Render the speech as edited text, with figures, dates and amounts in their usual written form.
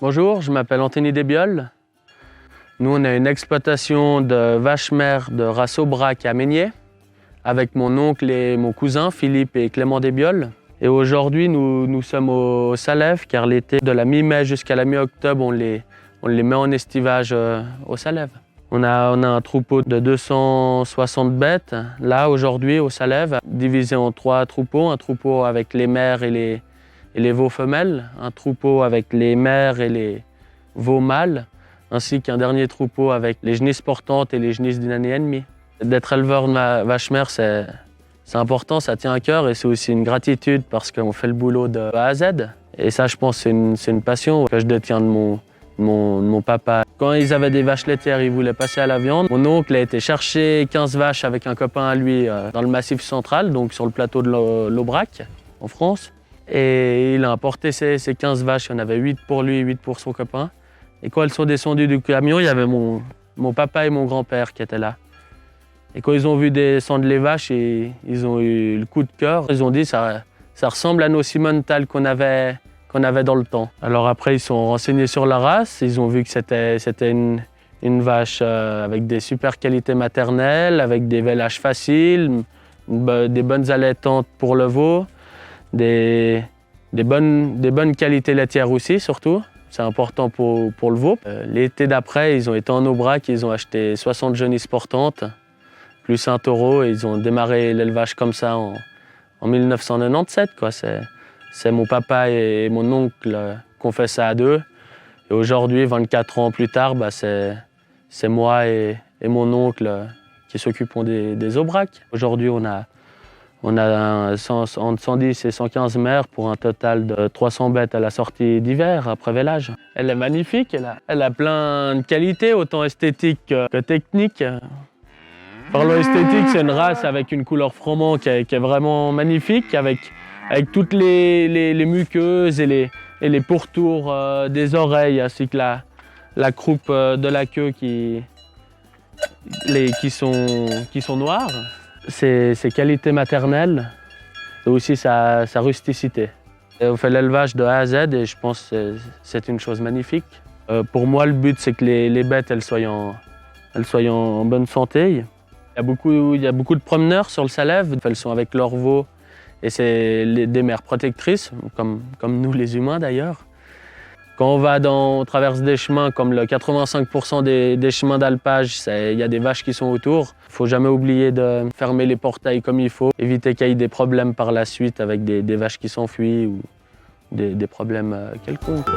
Bonjour, je m'appelle Anthony Desbioles. Nous, on a une exploitation de vaches mères de race Aubrac à Meigné, avec mon oncle et mon cousin, Philippe et Clément Desbioles. Et aujourd'hui, nous sommes au Salève, car l'été, de la mi-mai jusqu'à la mi-octobre, on les met en estivage au Salève. On a un troupeau de 260 bêtes, là, aujourd'hui, au Salève, divisé en 3 troupeaux. Un troupeau avec les mères et les veaux femelles, un troupeau avec les mères et les veaux mâles, ainsi qu'un dernier troupeau avec les genisses portantes et les genisses d'une année et demie. D'être éleveur de vache mère, c'est important, ça tient à cœur et c'est aussi une gratitude parce qu'on fait le boulot de A à Z. Et ça, je pense, c'est une passion que je détiens de mon papa. Quand ils avaient des vaches laitières, ils voulaient passer à la viande. Mon oncle a été chercher 15 vaches avec un copain à lui dans le Massif central, donc sur le plateau de l'Aubrac, en France. Et il a importé ces 15 vaches, il y en avait 8 pour lui, 8 pour son copain. Et quand elles sont descendues du camion, il y avait mon papa et mon grand-père qui étaient là. Et quand ils ont vu descendre les vaches, ils ont eu le coup de cœur. Ils ont dit ça ressemble à nos Simmental qu'on avait dans le temps. Alors après, ils sont renseignés sur la race. Ils ont vu que c'était une vache avec des super qualités maternelles, avec des vélages faciles, des bonnes allaitantes pour le veau, des bonnes qualités laitières aussi, surtout. C'est important pour le veau. L'été d'après, ils ont été en Aubrac, ils ont acheté 60 genisses portantes, plus un taureau, et ils ont démarré l'élevage comme ça en 1997. C'est mon papa et mon oncle qui ont fait ça à deux. Et aujourd'hui, 24 ans plus tard, c'est moi et mon oncle qui s'occupons des Aubrac. Aujourd'hui, on a entre 110 et 115 mères pour un total de 300 bêtes à la sortie d'hiver après vélage. Elle est magnifique, elle a plein de qualités, autant esthétiques que techniques. Parlons esthétique, c'est une race avec une couleur froment qui est vraiment magnifique, avec toutes les muqueuses et les pourtours des oreilles, ainsi que la croupe de la queue qui sont noires. Ses qualités maternelles et aussi sa rusticité. Et on fait l'élevage de A à Z et je pense que c'est une chose magnifique. Pour moi, le but, c'est que les bêtes elles soient en bonne santé. Il y a beaucoup de promeneurs sur le Salève. Elles sont avec leurs veaux et c'est des mères protectrices, comme nous les humains d'ailleurs. Quand on traverse des chemins, comme le 85% des chemins d'alpage, il y a des vaches qui sont autour. Il ne faut jamais oublier de fermer les portails comme il faut, éviter qu'il y ait des problèmes par la suite avec des vaches qui s'enfuient ou des problèmes quelconques.